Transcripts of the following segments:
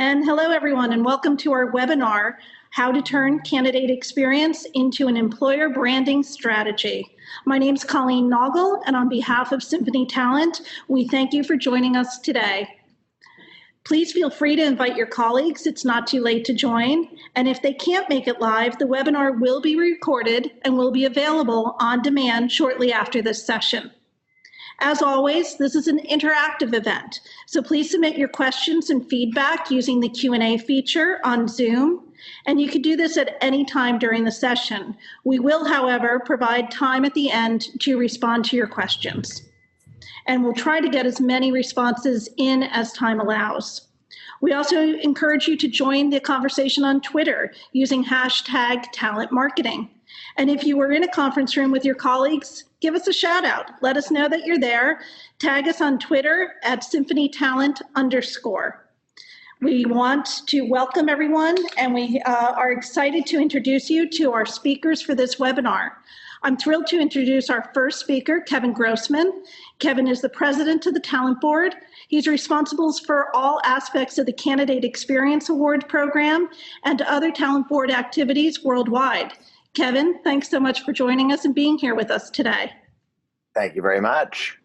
And hello, everyone, and welcome to our webinar, How to Turn Candidate Experience into an Employer Branding Strategy. My name is Colleen Noggle, and on behalf of Symphony Talent, we thank you for joining us today. Please feel free to invite your colleagues. It's not too late to join. And if they can't make it live, the webinar will be recorded and will be available on demand shortly after this session. As always, this is an interactive event, so please submit your questions and feedback using the Q&A feature on Zoom, and you can do this at any time during the session. We will, however, provide time at the end to respond to your questions, and we'll try to get as many responses in as time allows. We also encourage you to join the conversation on Twitter using #TalentMarketing. And if you were in a conference room with your colleagues, give us a shout out. Let us know that you're there. Tag us on Twitter at @SymphonyTalent_. We want to welcome everyone, and we are excited to introduce you to our speakers for this webinar. I'm thrilled to introduce our first speaker, Kevin Grossman. Kevin is the president of the Talent Board. He's responsible for all aspects of the Candidate Experience Award program and other Talent Board activities worldwide. Kevin, thanks so much for joining us and being here with us today. Thank you very much.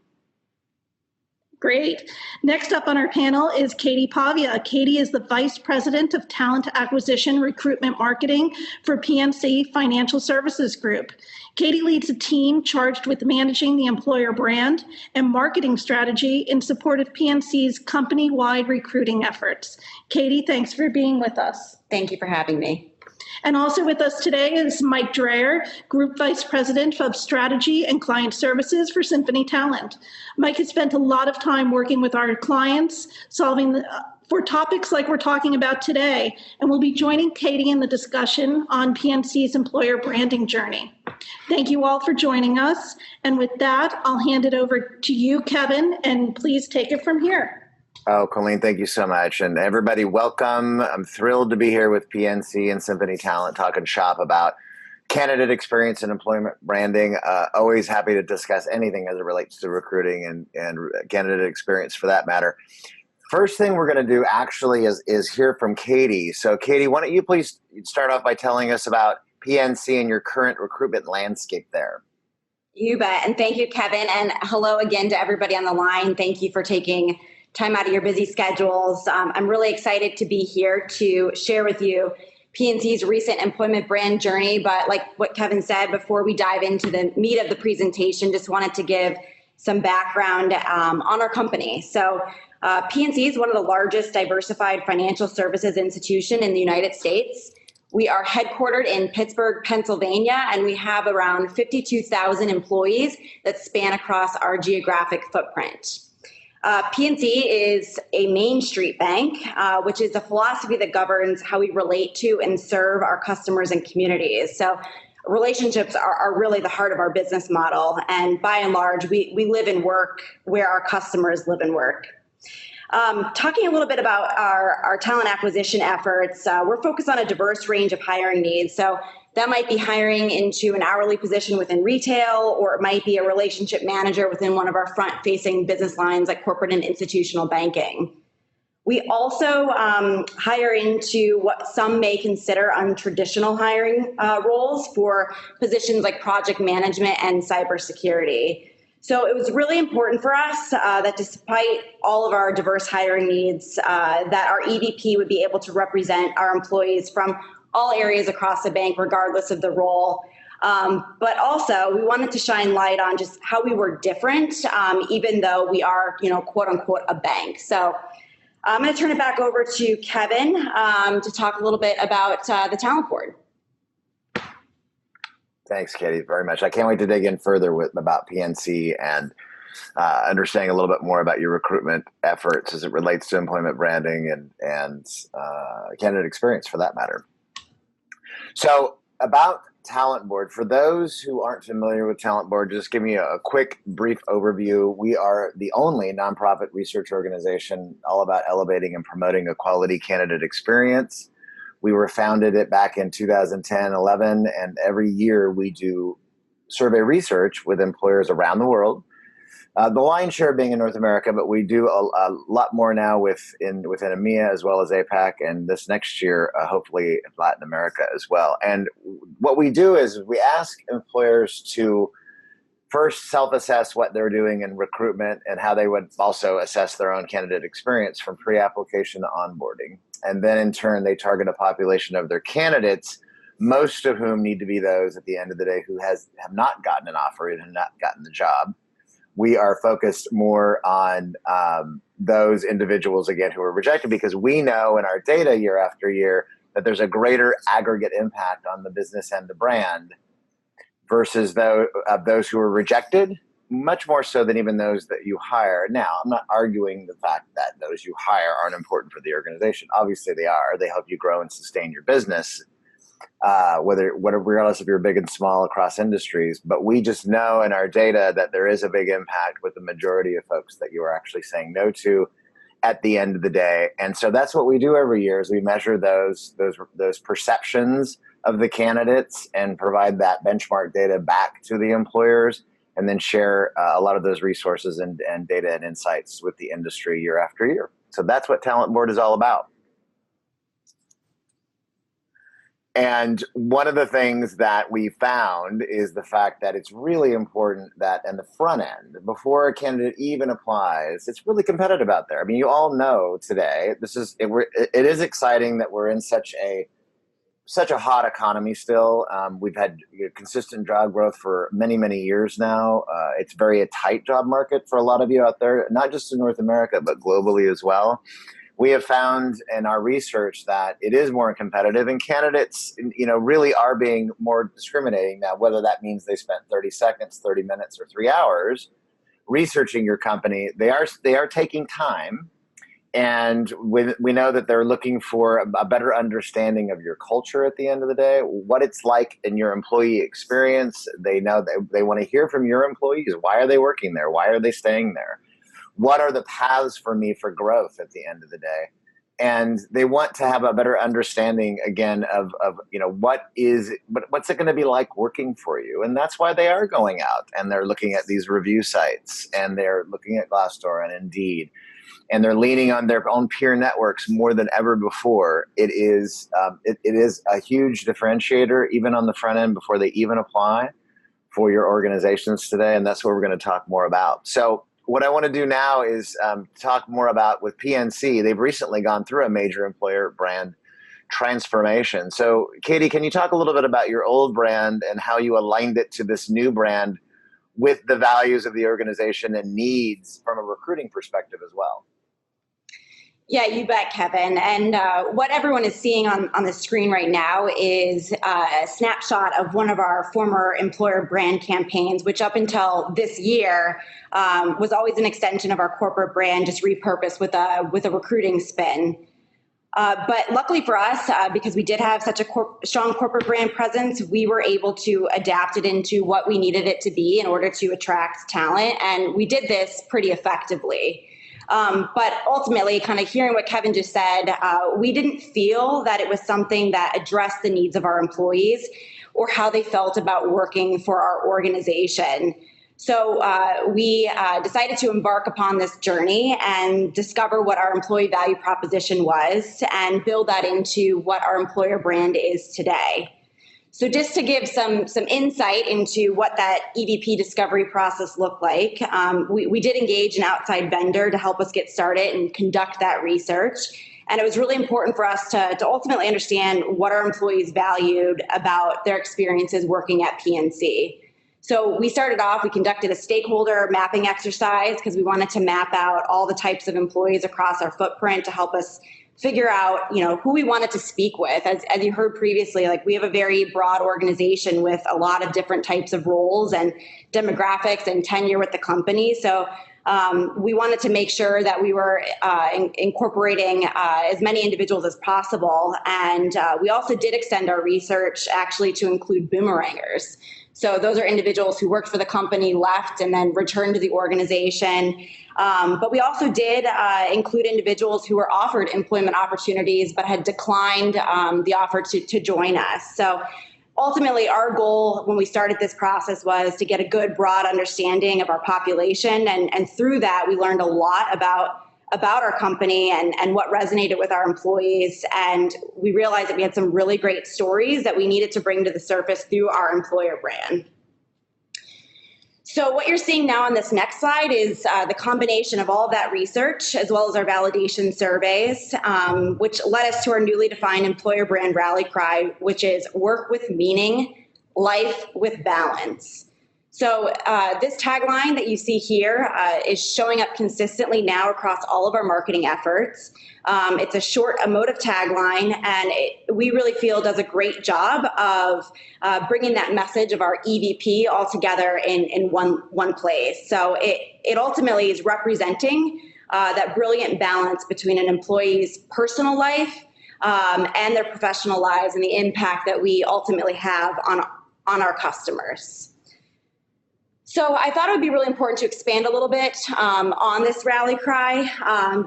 Great. Next up on our panel is Katie Pavia. Katie is the Vice President of Talent Acquisition Recruitment Marketing for PNC Financial Services Group. Katie leads a team charged with managing the employer brand and marketing strategy in support of PNC's company-wide recruiting efforts. Katie, thanks for being with us. Thank you for having me. And also with us today is Mike Dreyer, Group Vice President of Strategy and Client Services for Symphony Talent. Mike has spent a lot of time working with our clients, solving for topics like we're talking about today, and will be joining Katie in the discussion on PNC's employer branding journey. Thank you all for joining us. And with that, I'll hand it over to you, Kevin, and please take it from here. Oh, Colleen, thank you so much. And everybody, welcome. I'm thrilled to be here with PNC and Symphony Talent talking shop about candidate experience and employment branding. Always happy to discuss anything as it relates to recruiting and candidate experience for that matter. First thing we're going to do actually is hear from Katie. So Katie, why don't you please start off by telling us about PNC and your current recruitment landscape there. You bet. And thank you, Kevin. And hello again to everybody on the line. Thank you for taking time out of your busy schedules. I'm really excited to be here to share with you PNC's recent employment brand journey. But like what Kevin said, before we dive into the meat of the presentation, just wanted to give some background on our company. So PNC is one of the largest diversified financial services institution in the United States. We are headquartered in Pittsburgh, Pennsylvania, and we have around 52,000 employees that span across our geographic footprint. PNC is a Main Street bank, which is a philosophy that governs how we relate to and serve our customers and communities. So relationships are really the heart of our business model. And by and large, we live and work where our customers live and work. Talking a little bit about our talent acquisition efforts, we're focused on a diverse range of hiring needs. So that might be hiring into an hourly position within retail, or it might be a relationship manager within one of our front-facing business lines like corporate and institutional banking. We also hire into what some may consider untraditional hiring roles for positions like project management and cybersecurity. So it was really important for us that despite all of our diverse hiring needs, that our EVP would be able to represent our employees from all areas across the bank, regardless of the role. But also, we wanted to shine light on just how we were different, even though we are, quote unquote, a bank. So I'm going to turn it back over to Kevin to talk a little bit about the Talent Board. Thanks, Katie, very much. I can't wait to dig in further about PNC and understanding a little bit more about your recruitment efforts as it relates to employment branding and candidate experience for that matter. So about Talent Board, for those who aren't familiar with Talent Board, just give me a quick, brief overview. We are the only nonprofit research organization all about elevating and promoting a quality candidate experience. We were founded back in 2010-11, and every year we do survey research with employers around the world The lion's share being in North America, but we do a lot more now within EMEA as well as APAC, and this next year, hopefully Latin America as well. And what we do is we ask employers to first self-assess what they're doing in recruitment and how they would also assess their own candidate experience from pre-application to onboarding. And then in turn, they target a population of their candidates, most of whom need to be those at the end of the day who have not gotten an offer and have not gotten the job. We are focused more on those individuals, again, who are rejected, because we know in our data year after year that there's a greater aggregate impact on the business and the brand versus those who are rejected, much more so than even those that you hire. Now, I'm not arguing the fact that those you hire aren't important for the organization. Obviously, they are. They help you grow and sustain your business, regardless if you're big and small across industries. But we just know in our data that there is a big impact with the majority of folks that you are actually saying no to at the end of the day. And so that's what we do every year, is we measure those perceptions of the candidates and provide that benchmark data back to the employers, and then share a lot of those resources and data and insights with the industry year after year. So that's what Talent Board is all about. And one of the things that we found is the fact that it's really important that in the front end, before a candidate even applies, it's really competitive out there. I mean, you all know today, it is exciting that we're in such a hot economy still. We've had consistent job growth for many, many years now. It's a tight job market for a lot of you out there, not just in North America, but globally as well. We have found in our research that it is more competitive, and candidates, really are being more discriminating now, whether that means they spent 30 seconds, 30 minutes, or 3 hours researching your company. They are taking time. And we know that they're looking for a better understanding of your culture at the end of the day, what it's like in your employee experience. They know that they want to hear from your employees. Why are they working there? Why are they staying there? What are the paths for me for growth at the end of the day? And they want to have a better understanding, again, of what's it going to be like working for you? And that's why they are going out and they're looking at these review sites, and they're looking at Glassdoor and Indeed. And they're leaning on their own peer networks more than ever before. It is a huge differentiator, even on the front end before they even apply for your organizations today. And that's what we're going to talk more about. So what I want to do now is talk more about with PNC. They've recently gone through a major employer brand transformation. So Katie, can you talk a little bit about your old brand and how you aligned it to this new brand with the values of the organization and needs from a recruiting perspective as well? Yeah, you bet, Kevin. And what everyone is seeing on the screen right now is a snapshot of one of our former employer brand campaigns, which up until this year was always an extension of our corporate brand, just repurposed with a recruiting spin. But luckily for us, because we did have such a strong corporate brand presence, we were able to adapt it into what we needed it to be in order to attract talent. And we did this pretty effectively. But ultimately, kind of hearing what Kevin just said, we didn't feel that it was something that addressed the needs of our employees or how they felt about working for our organization. So we decided to embark upon this journey and discover what our employee value proposition was and build that into what our employer brand is today. So just to give some insight into what that EVP discovery process looked like, we did engage an outside vendor to help us get started and conduct that research. And it was really important for us to ultimately understand what our employees valued about their experiences working at PNC. So we started off, we conducted a stakeholder mapping exercise because we wanted to map out all the types of employees across our footprint to help us figure out, who we wanted to speak with. As you heard previously, we have a very broad organization with a lot of different types of roles and demographics and tenure with the company. So we wanted to make sure that we were incorporating as many individuals as possible. And we also did extend our research actually to include boomerangers. So those are individuals who worked for the company, left, and then returned to the organization. But we also did include individuals who were offered employment opportunities but had declined the offer to join us. So ultimately, our goal when we started this process was to get a good, broad understanding of our population. And through that, we learned a lot about our company and what resonated with our employees. And we realized that we had some really great stories that we needed to bring to the surface through our employer brand. So what you're seeing now on this next slide is the combination of all of that research as well as our validation surveys, which led us to our newly defined employer brand rally cry, which is work with meaning, life with balance. So this tagline that you see here is showing up consistently now across all of our marketing efforts. It's a short, emotive tagline, and we really feel does a great job of bringing that message of our EVP all together in one place. So it ultimately is representing that brilliant balance between an employee's personal life and their professional lives and the impact that we ultimately have on our customers. So I thought it would be really important to expand a little bit on this rally cry.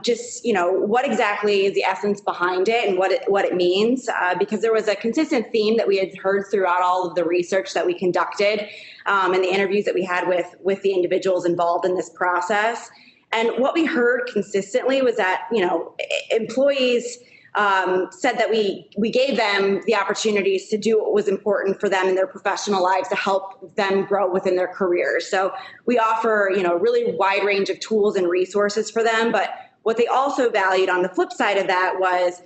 Just, what exactly is the essence behind it and what it means? Because there was a consistent theme that we had heard throughout all of the research that we conducted and the interviews that we had with the individuals involved in this process. And what we heard consistently was that, employees said that we gave them the opportunities to do what was important for them in their professional lives to help them grow within their careers. So we offer, a really wide range of tools and resources for them. But what they also valued on the flip side of that was,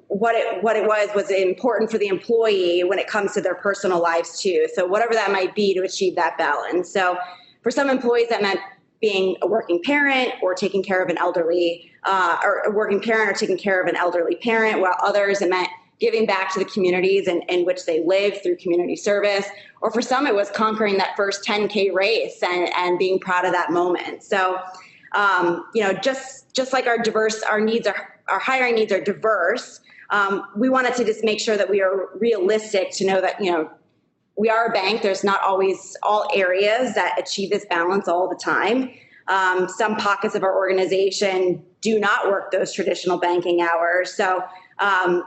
what it was important for the employee when it comes to their personal lives too. So whatever that might be to achieve that balance. So for some employees, that meant being a working parent or taking care of an elderly, or a working parent or taking care of an elderly parent, while others it meant giving back to the communities in which they live through community service. Or for some, it was conquering that first 10K race and being proud of that moment. So, just like our hiring needs are diverse, we wanted to just make sure that we are realistic to know that, we are a bank. There's not always all areas that achieve this balance all the time. Some pockets of our organization do not work those traditional banking hours. So,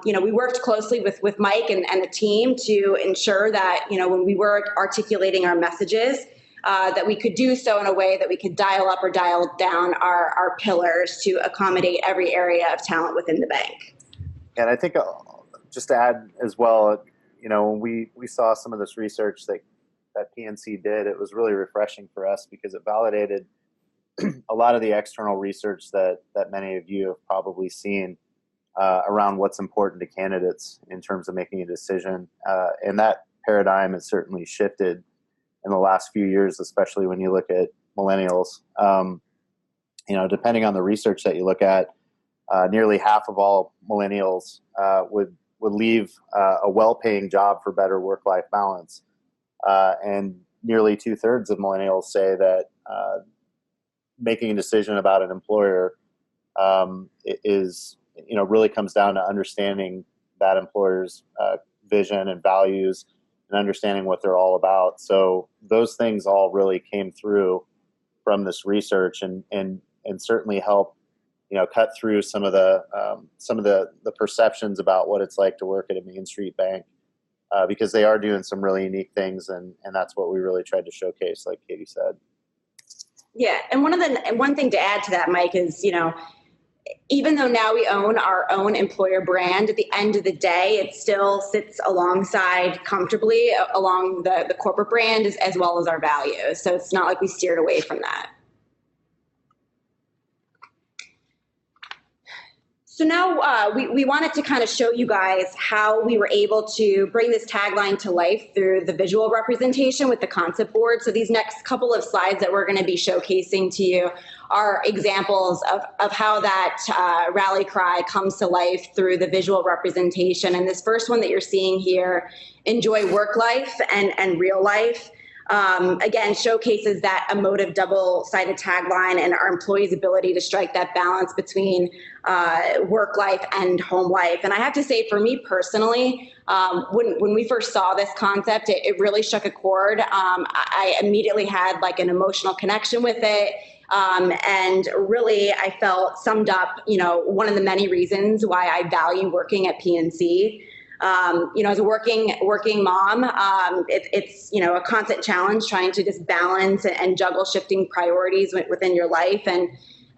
we worked closely with Mike and the team to ensure that, when we were articulating our messages, that we could do so in a way that we could dial up or dial down our pillars to accommodate every area of talent within the bank. And I think just to add as well, when we saw some of this research that PNC did, it was really refreshing for us because it validated a lot of the external research that many of you have probably seen around what's important to candidates in terms of making a decision. And that paradigm has certainly shifted in the last few years, especially when you look at millennials. Depending on the research that you look at, nearly half of all millennials would leave a well-paying job for better work-life balance. And nearly 2/3 of millennials say that making a decision about an employer is, really comes down to understanding that employer's vision and values and understanding what they're all about. So those things all really came through from this research and certainly help cut through some of the perceptions about what it's like to work at a Main Street bank, because they are doing some really unique things, and that's what we really tried to showcase, like Katie said. Yeah, and one thing to add to that, Mike, is even though now we own our own employer brand, at the end of the day, it still sits alongside comfortably along the corporate brand as well as our values. So it's not like we steered away from that. So now we wanted to kind of show you guys how we were able to bring this tagline to life through the visual representation with the concept board. So these next couple of slides that we're going to be showcasing to you are examples of how that rally cry comes to life through the visual representation. And this first one that you're seeing here, enjoy work life and real life. Again, showcases that emotive double-sided tagline and our employees' ability to strike that balance between work life and home life. And I have to say, for me personally, when we first saw this concept, it really struck a chord. I immediately had like an emotional connection with it. And really, I felt summed up, one of the many reasons why I value working at PNC. As a working mom, it's a constant challenge trying to just balance and juggle shifting priorities within your life. And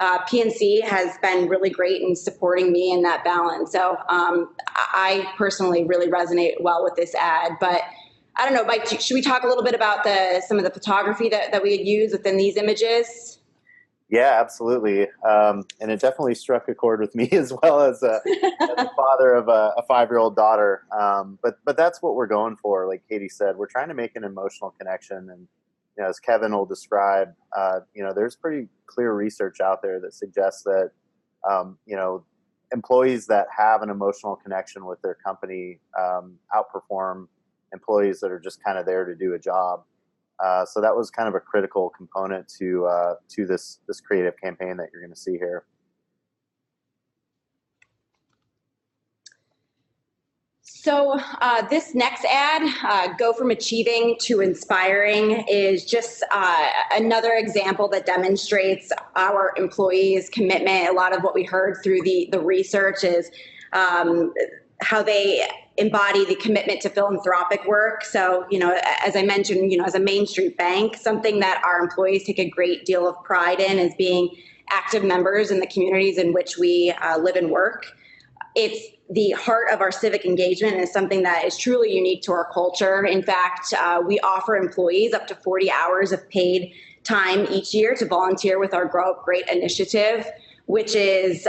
PNC has been really great in supporting me in that balance. So I personally really resonate well with this ad. But I don't know, Mike, should we talk a little bit about some of the photography that we had used within these images? Yeah, absolutely. And it definitely struck a chord with me as well as a father of a 5-year-old daughter. But that's what we're going for. Like Katie said, we're trying to make an emotional connection. And as Kevin will describe, there's pretty clear research out there that suggests that, employees that have an emotional connection with their company outperform employees that are just kind of there to do a job. So that was kind of a critical component to this creative campaign that you're going to see here. So this next ad, Go From Achieving to Inspiring, is just another example that demonstrates our employees' commitment. A lot of what we heard through the research is how they embody the commitment to philanthropic work. So, as I mentioned, as a Main Street bank, something that our employees take a great deal of pride in is being active members in the communities in which we live and work. It's the heart of our civic engagement and is something that is truly unique to our culture. In fact, we offer employees up to 40 hours of paid time each year to volunteer with our Grow Up Great initiative, which is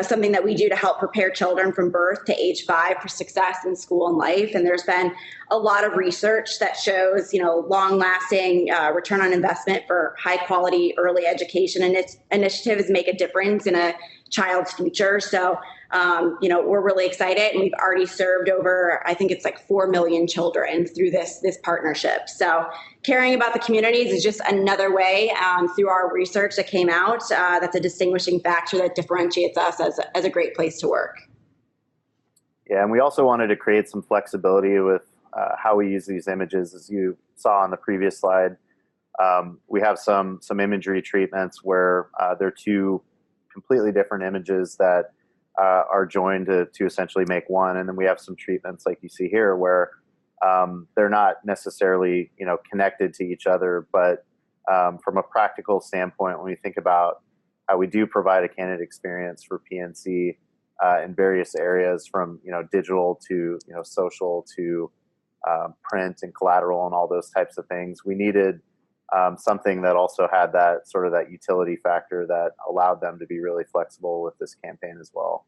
something that we do to help prepare children from birth to age 5 for success in school and life. And there's been a lot of research that shows, long-lasting return on investment for high-quality early education, and its initiatives make a difference in a child's future. So, we're really excited, and we've already served over, I think it's like 4 million children through this partnership. So caring about the communities is just another way through our research that came out that's a distinguishing factor that differentiates us as a great place to work. Yeah, and we also wanted to create some flexibility with how we use these images. As you saw on the previous slide, we have some imagery treatments where they're two completely different images that are joined to essentially make one. And then we have some treatments like you see here where they're not necessarily, connected to each other, but from a practical standpoint, when we think about how we do provide a candidate experience for PNC in various areas, from digital to social to print and collateral and all those types of things, we needed something that also had that sort of that utility factor that allowed them to be really flexible with this campaign as well.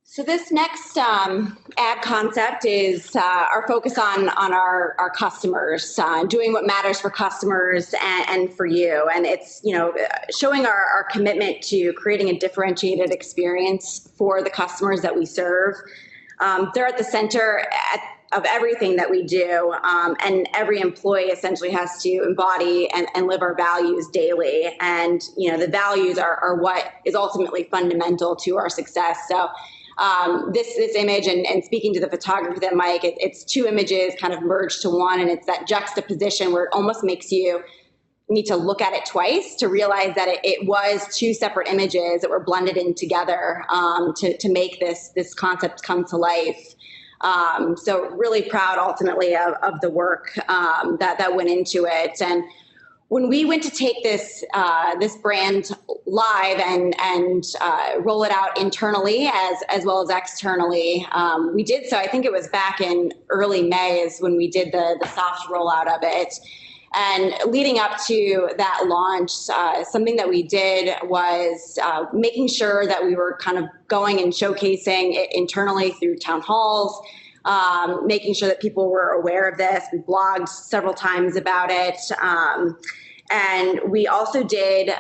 So this next ad concept is our focus on our customers, doing what matters for customers and for you. And it's, showing our commitment to creating a differentiated experience for the customers that we serve. They're at the center of everything that we do, and every employee essentially has to embody and live our values daily. And, the values are what is ultimately fundamental to our success. So this image, and speaking to the photography that Mike, it's two images kind of merged to one, and it's that juxtaposition where it almost makes you need to look at it twice to realize that it was two separate images that were blended in together to make this concept come to life. So really proud ultimately of the work that went into it. And when we went to take this brand live and roll it out internally as well as externally, we did so. I think it was back in early May is when we did the soft rollout of it. And leading up to that launch, something that we did was making sure that we were kind of going and showcasing it internally through town halls, making sure that people were aware of this. We blogged several times about it. And we also did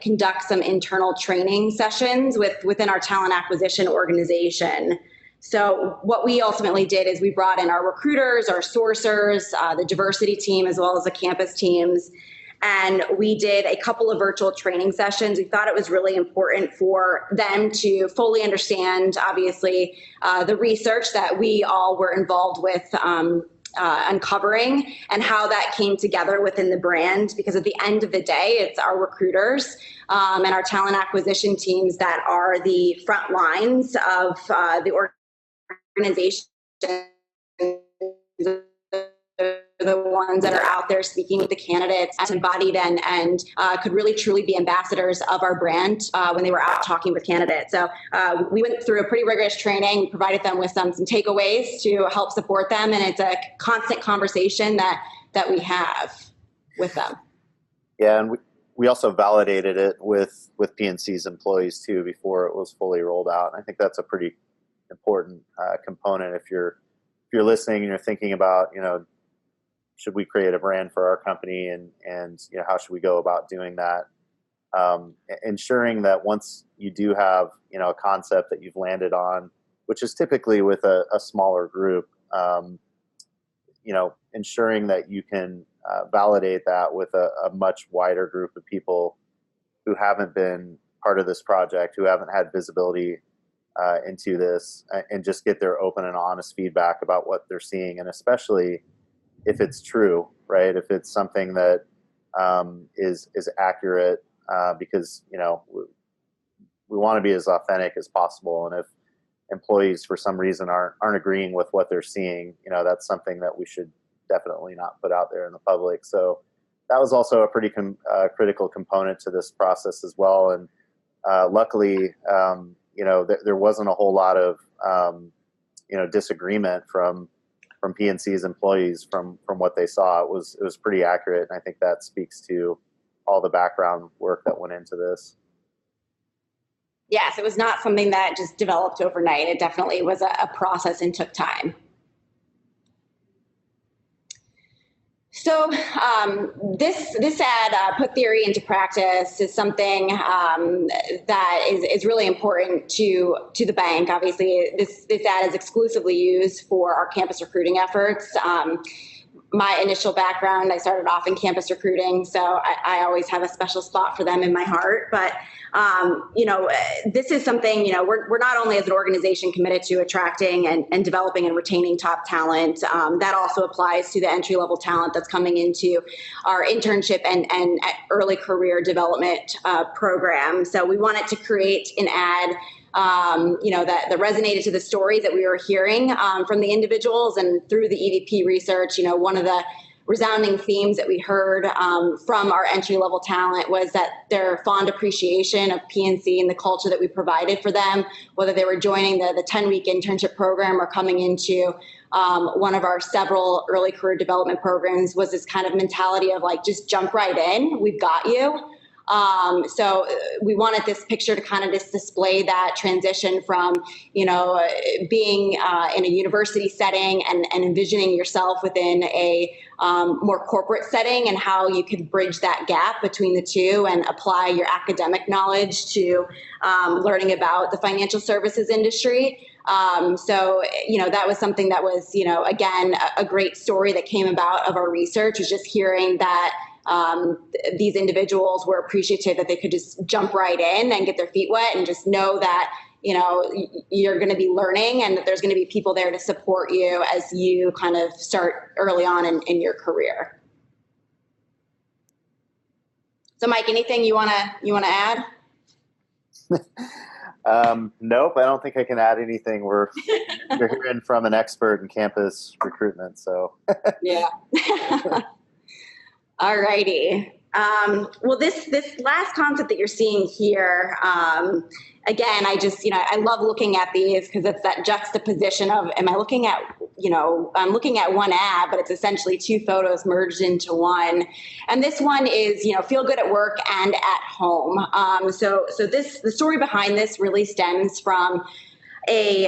conduct some internal training sessions within our talent acquisition organization. So what we ultimately did is we brought in our recruiters, our sourcers, the diversity team, as well as the campus teams. And we did a couple of virtual training sessions. We thought it was really important for them to fully understand, obviously, the research that we all were involved with uncovering, and how that came together within the brand. Because at the end of the day, it's our recruiters and our talent acquisition teams that are the front lines of the organization. The ones that are out there speaking with the candidates, embodied and could really truly be ambassadors of our brand when they were out talking with candidates. So we went through a pretty rigorous training, provided them with some takeaways to help support them, and it's a constant conversation that we have with them. Yeah, and we also validated it with PNC's employees too before it was fully rolled out. And I think that's a pretty important component if you're listening and you're thinking about, should we create a brand for our company, and how should we go about doing that? Ensuring that once you do have a concept that you've landed on, which is typically with a smaller group, ensuring that you can validate that with a much wider group of people who haven't been part of this project, who haven't had visibility into this, and just get their open and honest feedback about what they're seeing, and especially if it's true, right? If it's something that is accurate, because we want to be as authentic as possible, and if employees for some reason aren't agreeing with what they're seeing, that's something that we should definitely not put out there in the public. So that was also a pretty critical component to this process as well. And luckily, there wasn't a whole lot of disagreement from PNC's employees from what they saw. It was pretty accurate, and I think that speaks to all the background work that went into this. Yes, it was not something that just developed overnight. It definitely was a process and took time. So this ad, put theory into practice, is something that is really important to the bank. Obviously, this ad is exclusively used for our campus recruiting efforts. My initial background, I started off in campus recruiting, so I always have a special spot for them in my heart. But this is something, we're not only as an organization committed to attracting and developing and retaining top talent, that also applies to the entry-level talent that's coming into our internship and early career development program. So we wanted to create an ad that resonated to the stories that we were hearing from the individuals, and through the EVP research. One of the resounding themes that we heard from our entry-level talent was that their fond appreciation of PNC and the culture that we provided for them, whether they were joining the 10-week internship program or coming into one of our several early career development programs, was this kind of mentality of just jump right in, we've got you. So we wanted this picture to kind of just display that transition from, being in a university setting and envisioning yourself within a more corporate setting, and how you could bridge that gap between the two and apply your academic knowledge to learning about the financial services industry. So that was something that was, again, a great story that came about of our research, was just hearing that these individuals were appreciative that they could just jump right in and get their feet wet, and just know that you're going to be learning, and that there's going to be people there to support you as you kind of start early on in your career. So Mike, anything you want to add? Nope, I don't think I can add anything. We're hearing from an expert in campus recruitment, so yeah. All righty. Well, this last concept that you're seeing here, again, I love looking at these, because it's that juxtaposition of, I'm looking at one ad, but it's essentially two photos merged into one. And this one is, feel good at work and at home. So the story behind this really stems from a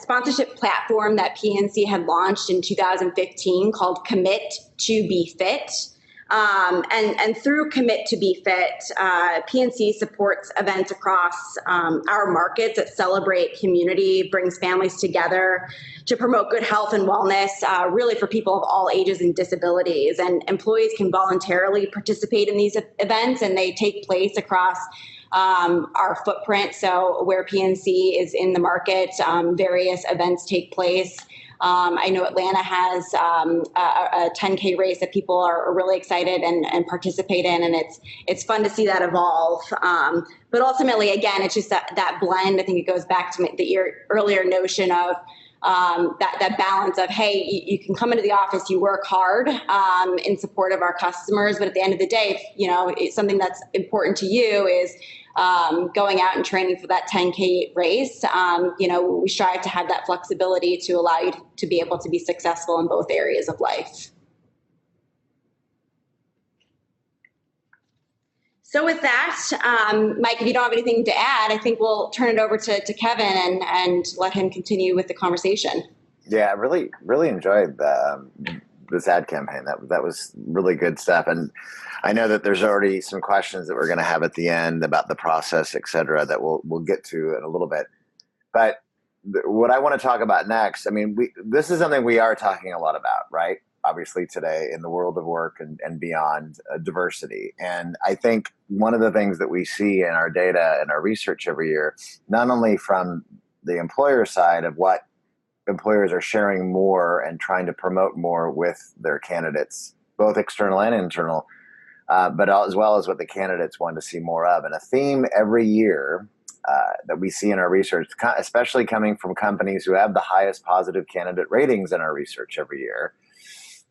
sponsorship platform that PNC had launched in 2015 called Commit to Be Fit. And through Commit to Be Fit, PNC supports events across our markets that celebrate community, brings families together to promote good health and wellness, really for people of all ages and disabilities. And employees can voluntarily participate in these events, and they take place across our footprint. So where PNC is in the market, various events take place. I know Atlanta has a 10K race that people are really excited and participate in, and it's fun to see that evolve. But ultimately, again, it's just that blend. I think it goes back to the earlier notion of that balance of, hey, you can come into the office, you work hard in support of our customers, but at the end of the day, it's something that's important to you is going out and training for that 10K race. We strive to have that flexibility to allow you to be able to be successful in both areas of life. So with that, Mike, if you don't have anything to add, I think we'll turn it over to Kevin and let him continue with the conversation. Yeah, I really enjoyed this ad campaign. That was really good stuff. And I know that there's already some questions that we're going to have at the end about the process, et cetera, that we'll get to in a little bit. But what I want to talk about next, I mean, this is something we are talking a lot about, right? Obviously today in the world of work and beyond, diversity. And I think one of the things that we see in our data and our research every year, not only from the employer side of what employers are sharing more and trying to promote more with their candidates, both external and internal, but as well as what the candidates want to see more of. And a theme every year that we see in our research, especially coming from companies who have the highest positive candidate ratings in our research every year,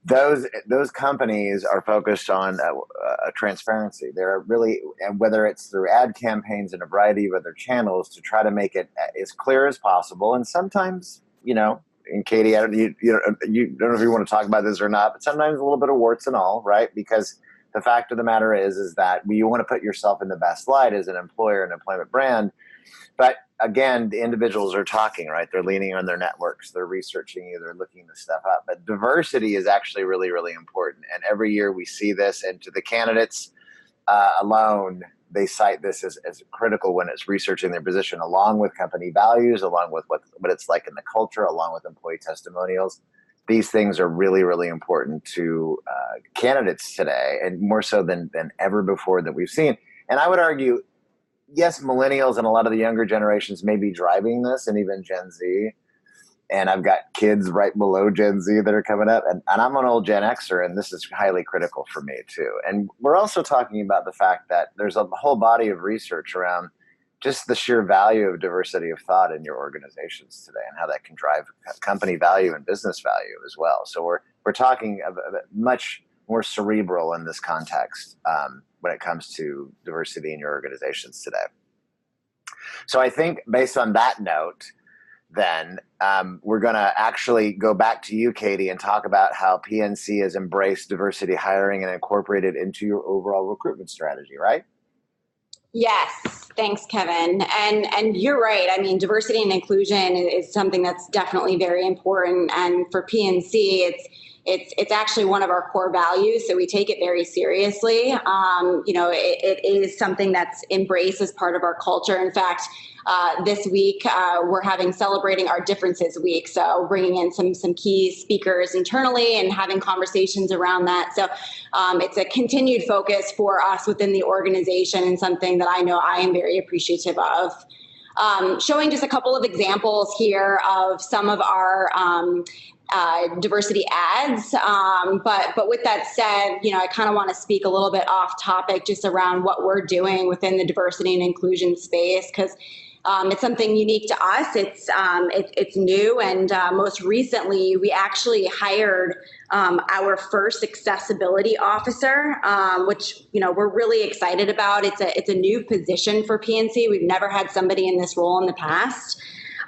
those companies are focused on transparency. They're really, and whether it's through ad campaigns in a variety of other channels, to try to make it as clear as possible. And sometimes, and Katie, I don't know if you want to talk about this or not, but sometimes a little bit of warts and all, right? Because the fact of the matter is that you want to put yourself in the best light as an employer and employment brand. But again, the individuals are talking, right? They're leaning on their networks. They're researching you. They're looking this stuff up. But diversity is actually really, really important. And every year we see this. And to the candidates alone, they cite this as critical when it's researching their position, along with company values, along with what it's like in the culture, along with employee testimonials. These things are really, really important to candidates today, and more so than ever before that we've seen. And I would argue, yes, millennials and a lot of the younger generations may be driving this, and even Gen Z. And I've got kids right below Gen Z that are coming up. And I'm an old Gen Xer, and this is highly critical for me too. And we're also talking about the fact that there's a whole body of research around just the sheer value of diversity of thought in your organizations today, and how that can drive company value and business value as well. So we're talking about much more cerebral in this context when it comes to diversity in your organizations today. So I think based on that note, then we're going to actually go back to you, Katie, and talk about how PNC has embraced diversity hiring and incorporated into your overall recruitment strategy, right? Yes, thanks, Kevin. And you're right. I mean, diversity and inclusion is something that's definitely very important. And for PNC, it's actually one of our core values, so we take it very seriously. It is something that's embraced as part of our culture. In fact, this week we're celebrating our differences week, so bringing in some key speakers internally and having conversations around that. So it's a continued focus for us within the organization, and something that I know I am very appreciative of. Showing just a couple of examples here of some of our diversity ads. But with that said, I kind of want to speak a little bit off topic just around what we're doing within the diversity and inclusion space, because it's something unique to us. It's new, and most recently we actually hired our first accessibility officer, which we're really excited about. It's a new position for PNC. We've never had somebody in this role in the past.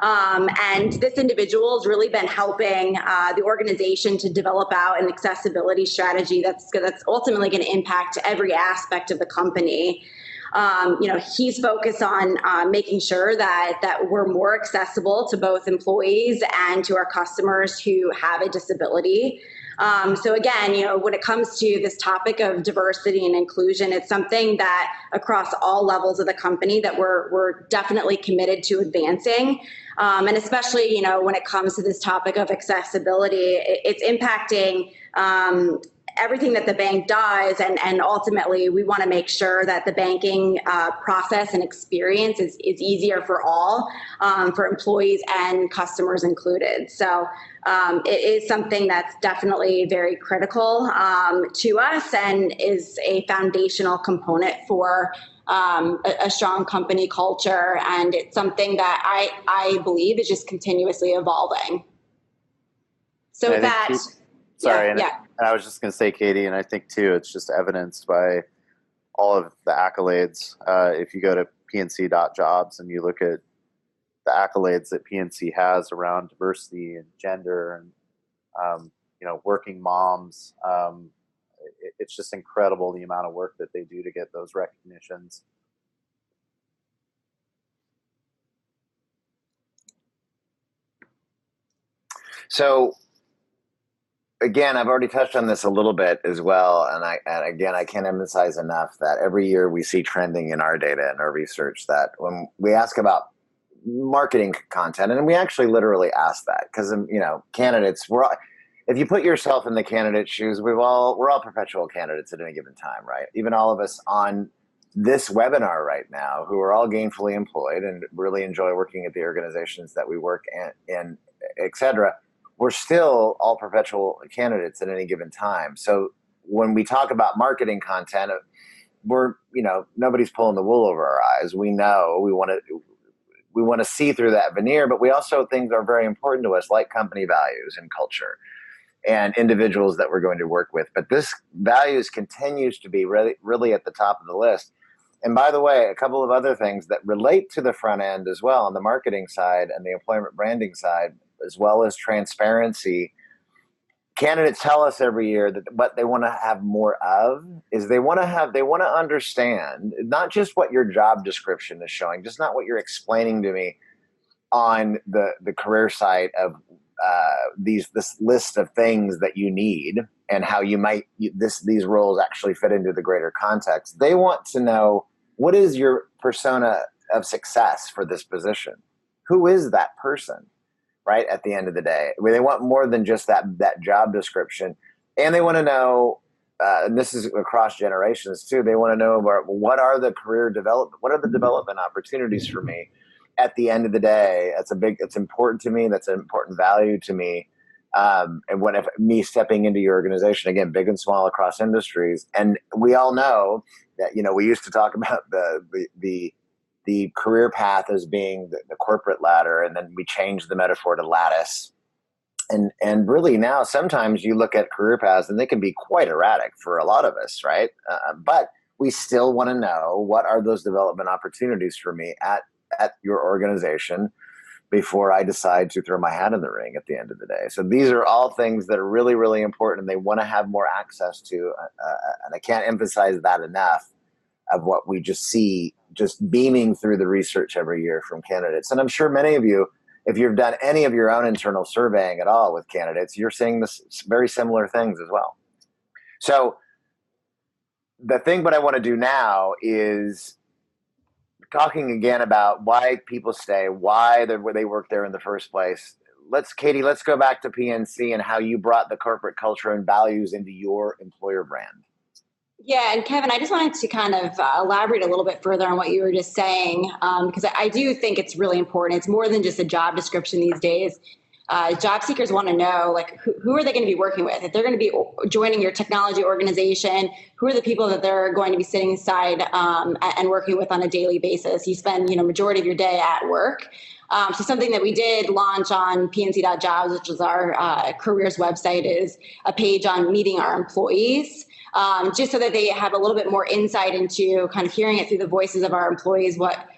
And this individual has really been helping the organization to develop out an accessibility strategy that's ultimately going to impact every aspect of the company. He's focused on making sure that we're more accessible to both employees and to our customers who have a disability. So again, when it comes to this topic of diversity and inclusion, it's something that across all levels of the company that we're definitely committed to advancing. And especially, when it comes to this topic of accessibility, it's impacting everything that the bank does, and ultimately we want to make sure that the banking process and experience is easier for all, for employees and customers included. So it is something that's definitely very critical to us and is a foundational component for a strong company culture. And it's something that I believe is just continuously evolving. So with that, sorry, and I was just going to say, Katie, and I think too, it's just evidenced by all of the accolades. If you go to pnc.jobs and you look at the accolades that PNC has around diversity and gender and working moms, it's just incredible the amount of work that they do to get those recognitions. So again, I've already touched on this a little bit as well. And again, I can't emphasize enough that every year we see trending in our data and our research that when we ask about marketing content, and we actually literally ask that because, candidates, if you put yourself in the candidate's shoes, we're all perpetual candidates at any given time, right? Even all of us on this webinar right now who are all gainfully employed and really enjoy working at the organizations that we work in, et cetera, we're still all perpetual candidates at any given time. So when we talk about marketing content, nobody's pulling the wool over our eyes. We know we want to see through that veneer, but we also things are very important to us, like company values and culture and individuals that we're going to work with. But this values continues to be really, really at the top of the list. And by the way, a couple of other things that relate to the front end as well on the marketing side and the employment branding side, as well as transparency. Candidates tell us every year that what they want to have more of is they want to understand not just what your job description is showing, just not what you're explaining to me on the career site of this list of things that you need and how these roles actually fit into the greater context. They want to know, what is your persona of success for this position? Who is that person? Right at the end of the day, they want more than just that job description, and they want to know. And this is across generations too. They want to know about what are the development opportunities for me. At the end of the day, it's important to me. That's an important value to me. And me stepping into your organization, again, big and small across industries, and we all know that we used to talk about the career path as being the corporate ladder, and then we changed the metaphor to lattice. And really now, sometimes you look at career paths and they can be quite erratic for a lot of us, right? But we still want to know, what are those development opportunities for me at your organization before I decide to throw my hat in the ring at the end of the day. So these are all things that are really, really important, and they want to have more access to. And I can't emphasize that enough, of what we just see just beaming through the research every year from candidates. And I'm sure many of you, if you've done any of your own internal surveying at all with candidates, you're seeing this very similar things as well. So what I want to do now is talking again about why people stay, why they work there in the first place. Katie, let's go back to PNC and how you brought the corporate culture and values into your employer brand. Yeah, and Kevin, I just wanted to kind of elaborate a little bit further on what you were just saying, because I do think it's really important. It's more than just a job description these days. Job seekers want to know, who are they going to be working with? If they're going to be joining your technology organization, who are the people that they're going to be sitting inside and working with on a daily basis? You spend, majority of your day at work. So something that we did launch on pnc.jobs, which is our careers website, is a page on meeting our employees. Just so that they have a little bit more insight into kind of hearing it through the voices of our employees, what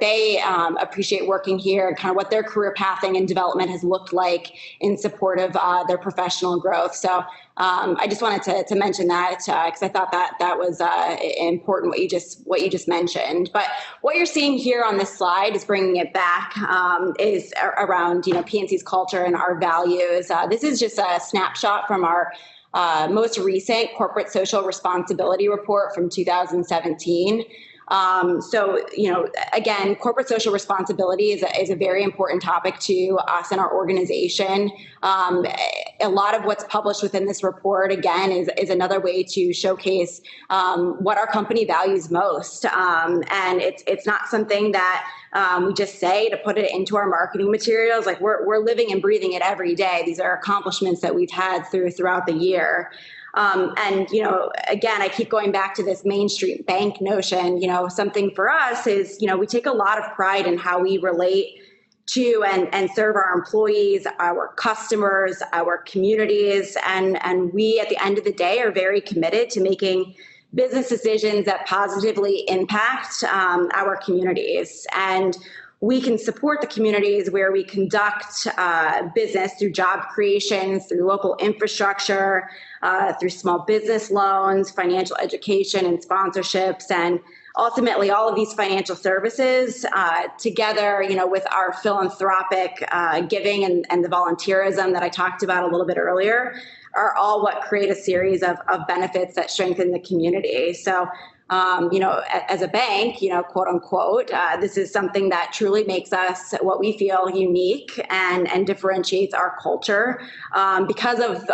they appreciate working here, and kind of what their career pathing and development has looked like in support of their professional growth. So I just wanted to mention that because I thought that was important, what you just mentioned. But what you're seeing here on this slide is bringing it back is around PNC's culture and our values. This is just a snapshot from our most recent corporate social responsibility report from 2017. So, again, corporate social responsibility is a very important topic to us and our organization. A lot of what's published within this report, again, is another way to showcase what our company values most. And it's not something that we just say to put it into our marketing materials. Like we're living and breathing it every day. These are accomplishments that we've had throughout the year. And, again, I keep going back to this Main Street bank notion. Something for us is, we take a lot of pride in how we relate to and serve our employees, our customers, our communities. And we, at the end of the day, are very committed to making business decisions that positively impact our communities. And we can support the communities where we conduct business through job creation, through local infrastructure, through small business loans, financial education, and sponsorships. And ultimately, all of these financial services together, with our philanthropic giving and the volunteerism that I talked about a little bit earlier, are all what create a series of benefits that strengthen the community. So, as a bank, quote unquote, this is something that truly makes us what we feel unique and differentiates our culture because of,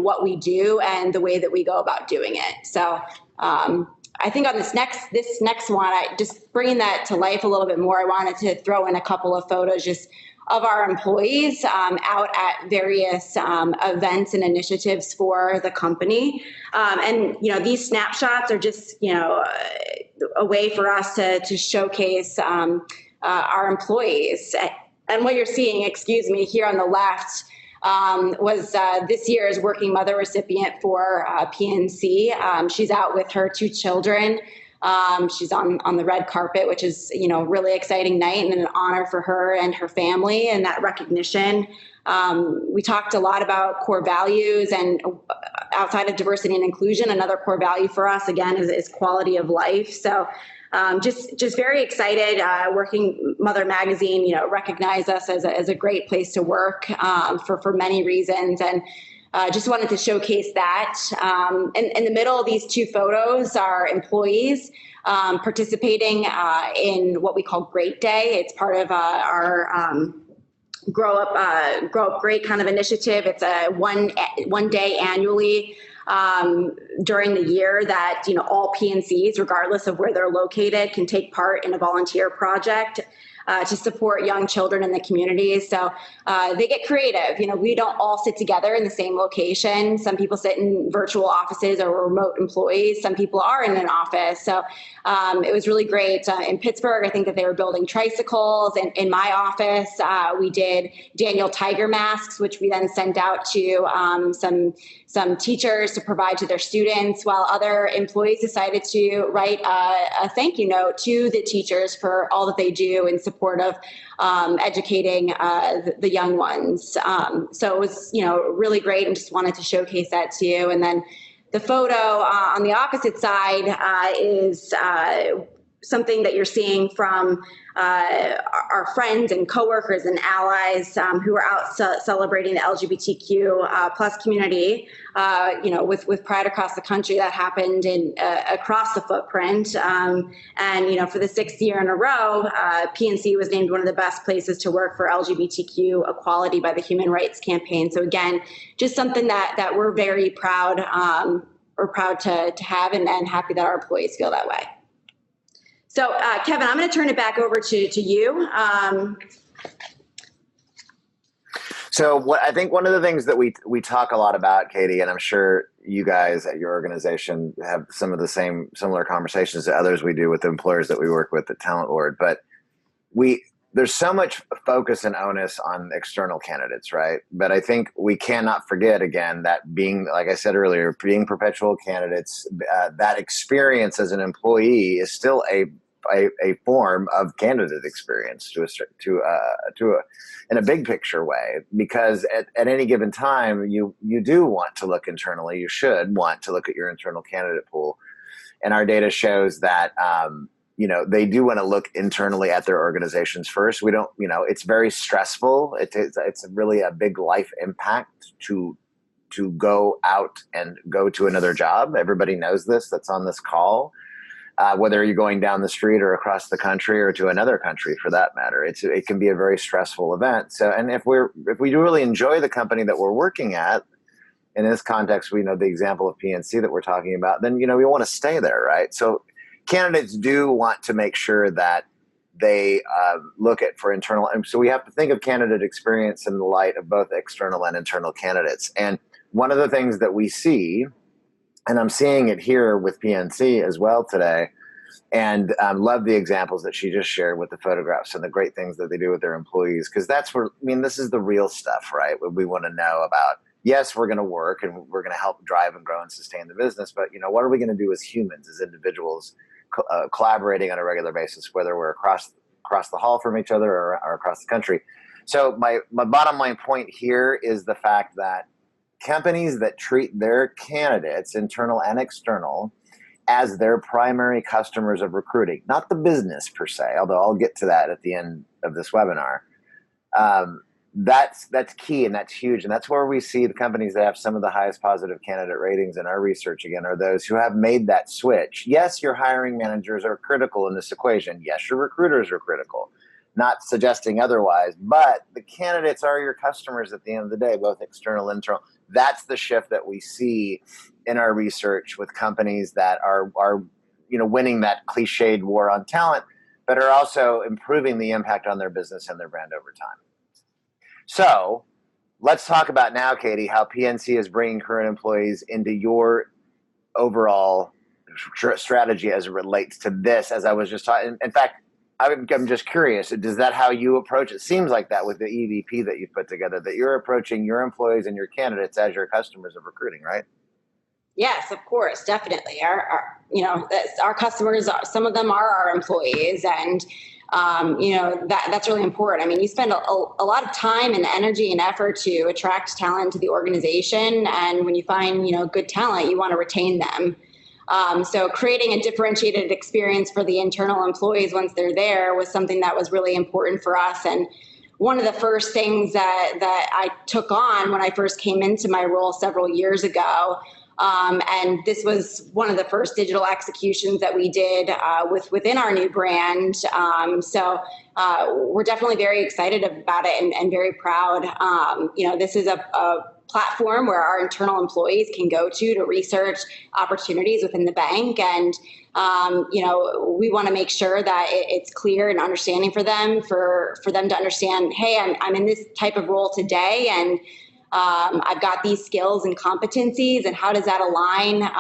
what we do and the way that we go about doing it. So I think on this next one, just bringing that to life a little bit more, I wanted to throw in a couple of photos just of our employees out at various events and initiatives for the company. And, these snapshots are just, a way for us to showcase our employees. And what you're seeing, here on the left, was this year's Working Mother recipient for PNC. She's out with her 2 children. She's on the red carpet, which is, really exciting night and an honor for her and her family and that recognition. We talked a lot about core values, and outside of diversity and inclusion, another core value for us, again, is quality of life. So just very excited. Working Mother magazine, recognized us as a great place to work for many reasons. And just wanted to showcase that. In the middle of these 2 photos are employees participating in what we call Great Day. It's part of our Grow Up Great kind of initiative. It's a one day annually during the year that all PNCs, regardless of where they're located, can take part in a volunteer project to support young children in the community. So they get creative. We don't all sit together in the same location. Some people sit in virtual offices or remote employees. Some people are in an office. So it was really great. In Pittsburgh, I think that they were building tricycles. And in my office, we did Daniel Tiger masks, which we then sent out to some teachers to provide to their students, while other employees decided to write a thank you note to the teachers for all that they do in support of educating the young ones. So it was, really great, and just wanted to showcase that to you. And then the photo on the opposite side is something that you're seeing from our friends and coworkers and allies who are out celebrating the LGBTQ plus community, with pride across the country. That happened across the footprint. And, for the 6th year in a row, PNC was named one of the best places to work for LGBTQ equality by the Human Rights Campaign. So again, just something that we're very proud, to have, and happy that our employees feel that way. So, Kevin, I'm going to turn it back over to you. So I think one of the things that we talk a lot about, Katie, and I'm sure you guys at your organization have some of the similar conversations to others we do with the employers that we work with at Talent Board, but there's so much focus and onus on external candidates, right? But I think we cannot forget, again, that being, like I said earlier, being perpetual candidates, that experience as an employee is still a form of candidate experience in a big picture way, because at any given time, you do want to look internally. You should want to look at your internal candidate pool. And our data shows that, they do want to look internally at their organizations first. We don't, it's very stressful. It's really a big life impact to go out and go to another job. Everybody knows this that's on this call. whether you're going down the street or across the country or to another country for that matter. It can be a very stressful event. So, and if we do really enjoy the company that we're working at, in this context, we know the example of PNC that we're talking about, then, we want to stay there, right? So candidates do want to make sure that they look at for internal. And so we have to think of candidate experience in the light of both external and internal candidates. And one of the things that we see, and I'm seeing it here with PNC as well today, and love the examples that she just shared with the photographs and the great things that they do with their employees, because that's where, this is the real stuff, right? What we want to know about. Yes, we're going to work and we're going to help drive and grow and sustain the business, but what are we going to do as humans, as individuals, collaborating on a regular basis, whether we're across the hall from each other or across the country? So my bottom line point here is the fact that companies that treat their candidates, internal and external, as their primary customers of recruiting, not the business per se, although I'll get to that at the end of this webinar. That's key, and that's huge. And that's where we see the companies that have some of the highest positive candidate ratings in our research, again, are those who have made that switch. Yes, your hiring managers are critical in this equation. Yes, your recruiters are critical, not suggesting otherwise, but the candidates are your customers at the end of the day, both external and internal. That's the shift that we see in our research with companies that are winning that cliched war on talent, but are also improving the impact on their business and their brand over time. So let's talk about now, Katie, how PNC is bringing current employees into your overall strategy as it relates to this, as I was just talking. In fact, I'm just curious, is that how you approach it? Seems like that with the EVP that you put together, that you're approaching your employees and your candidates as your customers of recruiting, right? Yes, of course, definitely. Our customers, some of them are our employees, and that's really important. You spend a lot of time and energy and effort to attract talent to the organization, and when you find good talent, you want to retain them. So creating a differentiated experience for the internal employees once they're there was something that was really important for us. And one of the first things that I took on when I first came into my role several years ago, and this was one of the first digital executions that we did within our new brand. So we're definitely very excited about it and very proud. This is a platform where our internal employees can go to research opportunities within the bank. And, we want to make sure that it's clear and understanding for them to understand, hey, I'm in this type of role today, and I've got these skills and competencies, and how does that align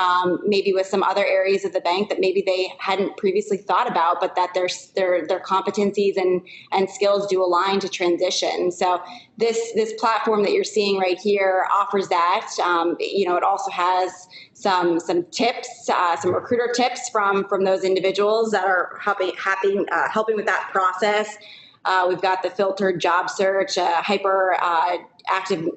maybe with some other areas of the bank that maybe they hadn't previously thought about, but that their competencies and skills do align to transition. So this platform that you're seeing right here offers that. It also has some tips, some recruiter tips from those individuals that are helping with that process. We've got the filtered job search, hyper active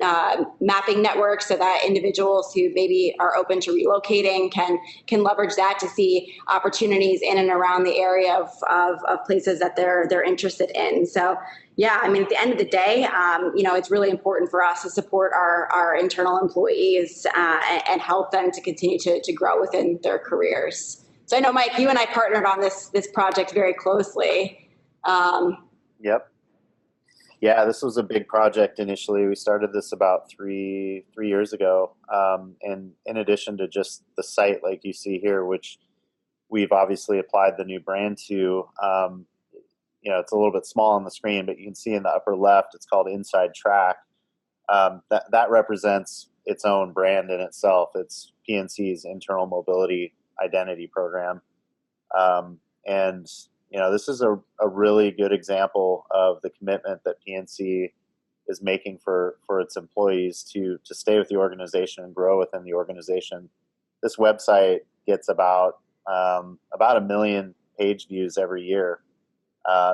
mapping network, so that individuals who maybe are open to relocating can leverage that to see opportunities in and around the area of places that they're interested in. So yeah, at the end of the day, it's really important for us to support our internal employees and help them to continue to grow within their careers. So I know, Mike, you and I partnered on this project very closely. Yep. Yeah, this was a big project initially. We started this about three years ago. And in addition to just the site like you see here, which we've obviously applied the new brand to, it's a little bit small on the screen, but you can see in the upper left, it's called Inside Track. That represents its own brand in itself. It's PNC's internal mobility identity program. And this is a really good example of the commitment that PNC is making for its employees to stay with the organization and grow within the organization. This website gets about 1 million page views every year.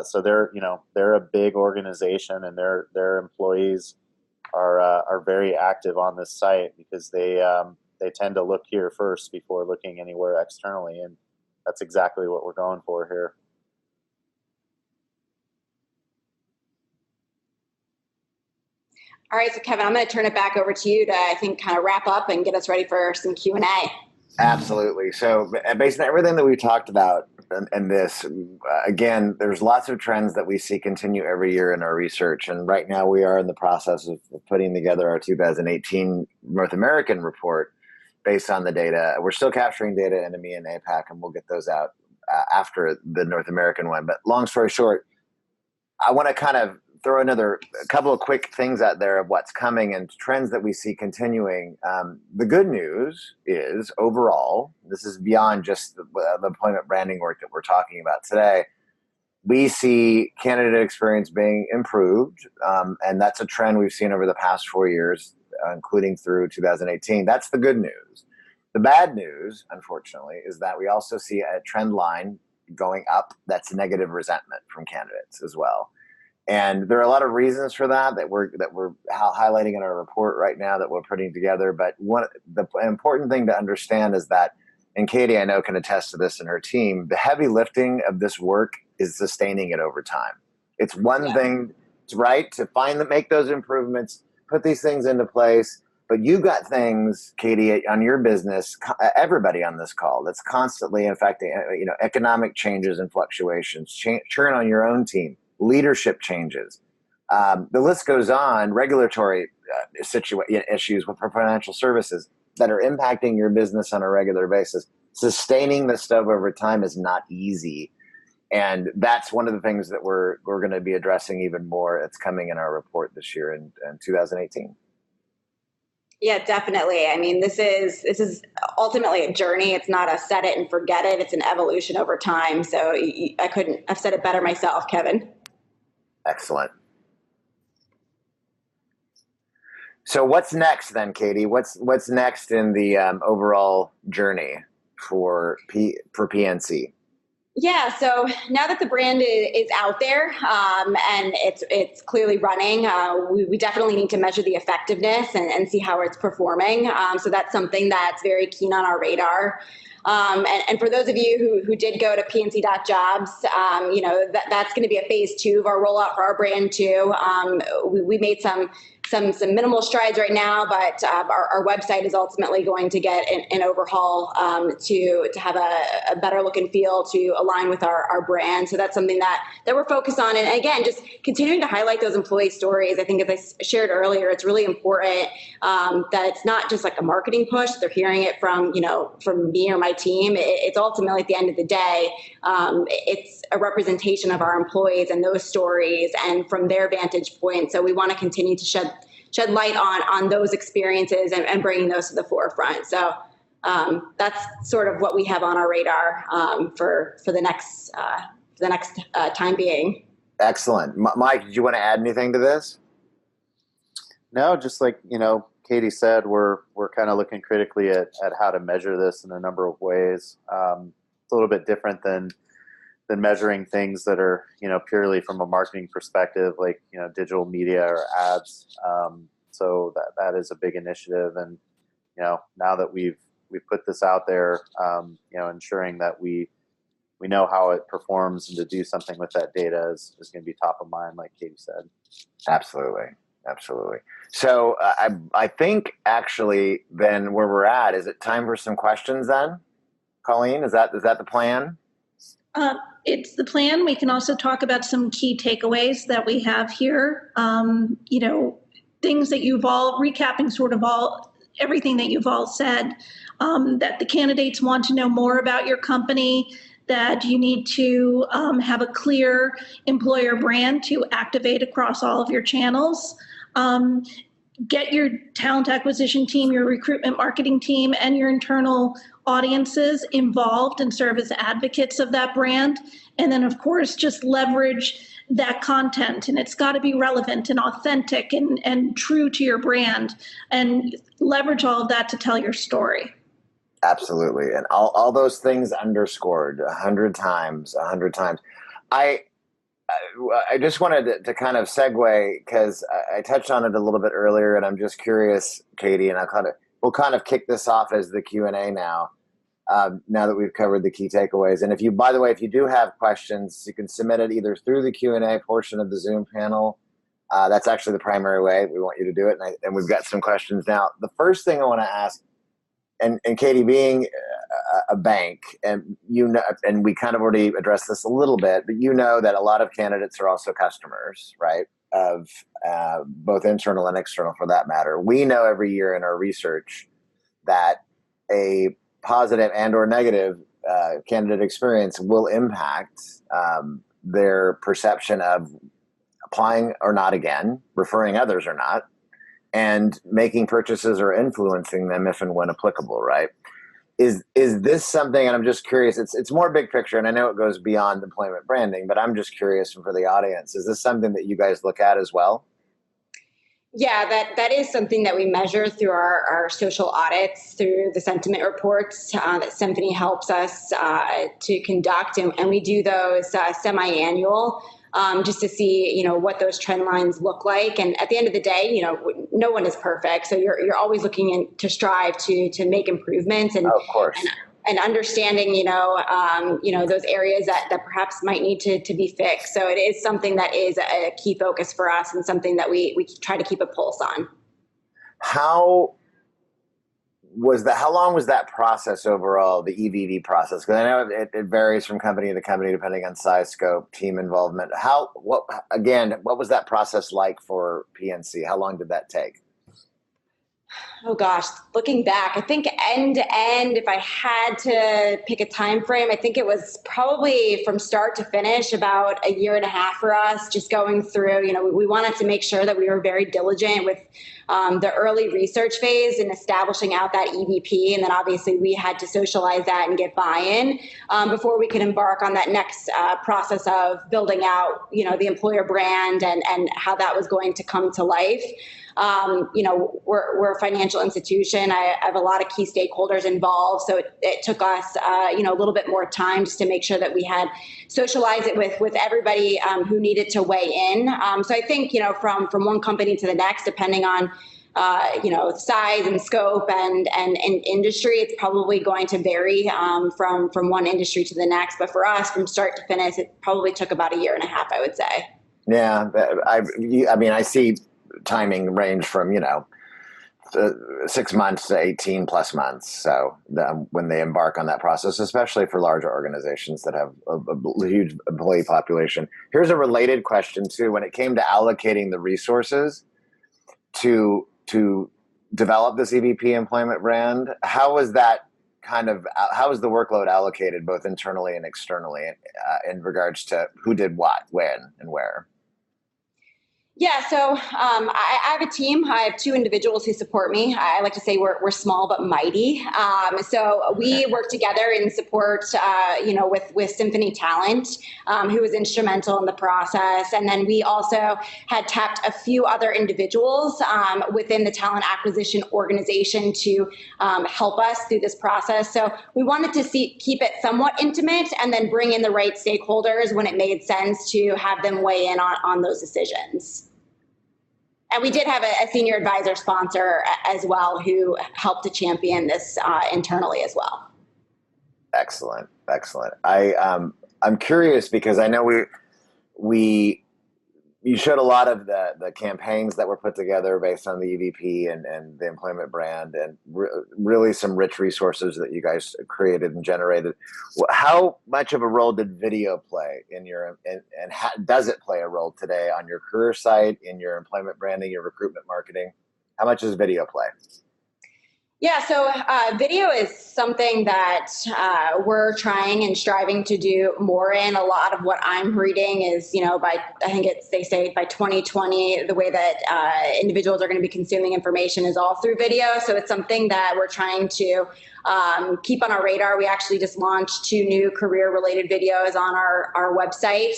So they're a big organization, and their employees are very active on this site because they tend to look here first before looking anywhere externally, and that's exactly what we're going for here. All right, so Kevin, I'm going to turn it back over to you to, I think, kind of wrap up and get us ready for some Q&A. Absolutely. So based on everything that we've talked about and this, again, there's lots of trends that we see continue every year in our research. And right now we are in the process of putting together our 2018 North American report based on the data. We're still capturing data in EMEA and APAC, and we'll get those out after the North American one. But long story short, I want to kind of throw a couple of quick things out there of what's coming and trends that we see continuing. The good news is overall, this is beyond just the employment branding work that we're talking about today. We see candidate experience being improved, and that's a trend we've seen over the past 4 years, including through 2018. That's the good news. The bad news, unfortunately, is that we also see a trend line going up that's negative resentment from candidates as well. And there are a lot of reasons for that we're highlighting in our report right now that we're putting together. But the important thing to understand is that, and Katie, I know, can attest to this in her team, the heavy lifting of this work is sustaining it over time. It's one thing, right, to make those improvements, put these things into place. But you got things, Katie, on your business, everybody on this call, that's constantly affecting, economic changes and fluctuations, churn on your own team, leadership changes. The list goes on, regulatory issues with financial services that are impacting your business on a regular basis. Sustaining this stuff over time is not easy. And that's one of the things that we're going to be addressing even more. It's coming in our report this year in 2018. Yeah, definitely. I mean, this is ultimately a journey. It's not a set it and forget it. It's an evolution over time. So I couldn't have said it better myself, Kevin. Excellent. So what's next then, Katie? What's next in the overall journey for PNC? Yeah, so now that the brand is out there and it's clearly running, we definitely need to measure the effectiveness and see how it's performing. So that's something that's very keen on our radar. And for those of you who did go to pnc.jobs, that's going to be a phase 2 of our rollout for our brand too. We made some minimal strides right now, but our website is ultimately going to get an overhaul to have a better look and feel to align with our brand. So that's something that we're focused on. And again, just continuing to highlight those employee stories. I think, as I shared earlier, it's really important that it's not just like a marketing push. They're hearing it from me or my team. It's ultimately, at the end of the day, it's a representation of our employees and those stories and from their vantage point. So we want to continue to shed light on those experiences and bringing those to the forefront. So that's sort of what we have on our radar for the next time being. Excellent. Mike, did you want to add anything to this? No, just like, Katie said, we're kind of looking critically at how to measure this in a number of ways. It's a little bit different than measuring things that are, purely from a marketing perspective, like, digital media or ads. So that is a big initiative. And, now that we've put this out there, ensuring that we know how it performs and to do something with that data is going to be top of mind, like Katie said. Absolutely. So I think actually then where we're at, is it time for some questions then? Colleen, is that the plan? It's the plan. We can also talk about some key takeaways that we have here. Things that you've all recapping sort of everything that you've all said, that the candidates want to know more about your company, that you need to have a clear employer brand to activate across all of your channels. Get your talent acquisition team, your recruitment marketing team, and your internal audiences involved and serve as advocates of that brand. And then, of course, just leverage that content. And it's got to be relevant and authentic and true to your brand, and leverage all of that to tell your story. Absolutely. And all those things underscored 100 times. I just wanted to kind of segue, because I touched on it a little bit earlier, and I'm just curious, Katie, and we'll kind of kick this off as the Q&A now that we've covered the key takeaways. And if you do have questions, you can submit it either through the Q&A portion of the Zoom panel. That's actually the primary way we want you to do it. And we've got some questions now. The first thing I want to ask, and Katie, being a bank, and you know, and we kind of already addressed this a little bit, but you know that a lot of candidates are also customers, right? Of both internal and external, for that matter. We know every year in our research that a positive and or negative candidate experience will impact their perception of applying or not again, referring others or not, and making purchases or influencing them if and when applicable, right? Is this something, and I'm just curious, it's more big picture, and I know it goes beyond employment branding, but I'm just curious for the audience, is this something that you guys look at as well? Yeah, that is something that we measure through our social audits, through the sentiment reports that Symphony helps us to conduct, and we do those semi-annual, just to see, you know, what those trend lines look like. And at the end of the day, you know, no one is perfect, so you're always looking to strive to make improvements, and of course. And understanding, you know, those areas that perhaps might need to be fixed. So it is something that is a key focus for us, and something that we try to keep a pulse on. How long was that process overall, the EVV process? Because I know it varies from company to company depending on size, scope, team involvement. What was that process like for PNC? How long did that take? Oh gosh, looking back, I think end to end, if I had to pick a time frame, I think it was probably from start to finish about a year and a half for us, just going through, you know, we wanted to make sure that we were very diligent with the early research phase and establishing out that EVP. And then obviously we had to socialize that and get buy-in before we could embark on that next process of building out, you know, the employer brand and how that was going to come to life. You know, we're a financial institution. I have a lot of key stakeholders involved. So it took us, you know, a little bit more time just to make sure that we had socialized it with everybody who needed to weigh in. So I think, you know, from one company to the next, depending on, you know, size and scope and industry, it's probably going to vary from one industry to the next. But for us, from start to finish, it probably took about a year and a half, I would say. Yeah, I mean, I see timing range from, you know, 6 months to 18 plus months. So when they embark on that process, especially for larger organizations that have a huge employee population. Here's a related question too. When it came to allocating the resources to develop this EVP employment brand, how was the workload allocated both internally and externally in regards to who did what, when, and where? Yeah, so I have a team. I have two individuals who support me. I like to say we're small but mighty. So we work together in support, you know, with Symphony Talent, who was instrumental in the process. And then we also had tapped a few other individuals within the talent acquisition organization to help us through this process. So we wanted to keep it somewhat intimate and then bring in the right stakeholders when it made sense to have them weigh in on those decisions. And we did have a senior advisor sponsor as well who helped to champion this internally as well. Excellent. I'm curious because I know you showed a lot of the campaigns that were put together based on the EVP and the employment brand, and really some rich resources that you guys created and generated. How much of a role did video play in your, and does it play a role today on your career site, in your employment branding, your recruitment marketing? How much does video play? Yeah, so video is something that we're trying and striving to do more in. A lot of what I'm reading is, you know, they say by 2020, the way that individuals are going to be consuming information is all through video. So it's something that we're trying to keep on our radar. We actually just launched 2 new career-related videos on our website.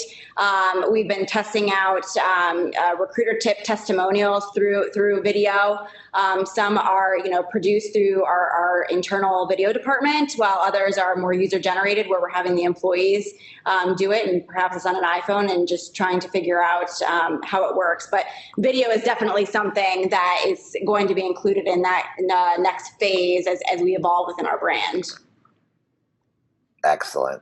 We've been testing out recruiter tip testimonials through video. Some are, you know, produced through our internal video department, while others are more user-generated, where we're having the employees do it, and perhaps it's on an iPhone and just trying to figure out how it works. But video is definitely something that is going to be included in that next phase as we evolve within our brand. Excellent.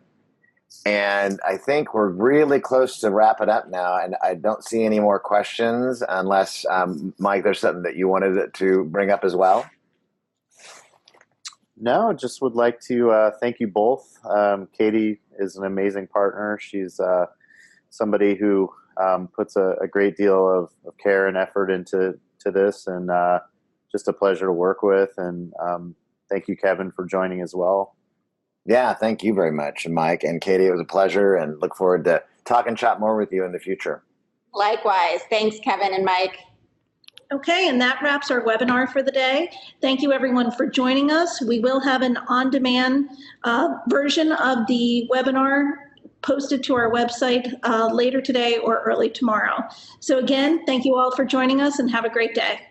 And I think we're really close to wrap it up now, and I don't see any more questions unless, Mike, there's something that you wanted to bring up as well. No, just would like to thank you both. Katie is an amazing partner. She's somebody who puts a great deal of care and effort into this, and just a pleasure to work with. And thank you, Kevin, for joining as well. Yeah, thank you very much, Mike and Katie. It was a pleasure, and look forward to talk and chat more with you in the future. Likewise. Thanks, Kevin and Mike. Okay, and that wraps our webinar for the day. Thank you everyone for joining us. We will have an on-demand version of the webinar posted to our website later today or early tomorrow. So again, thank you all for joining us and have a great day.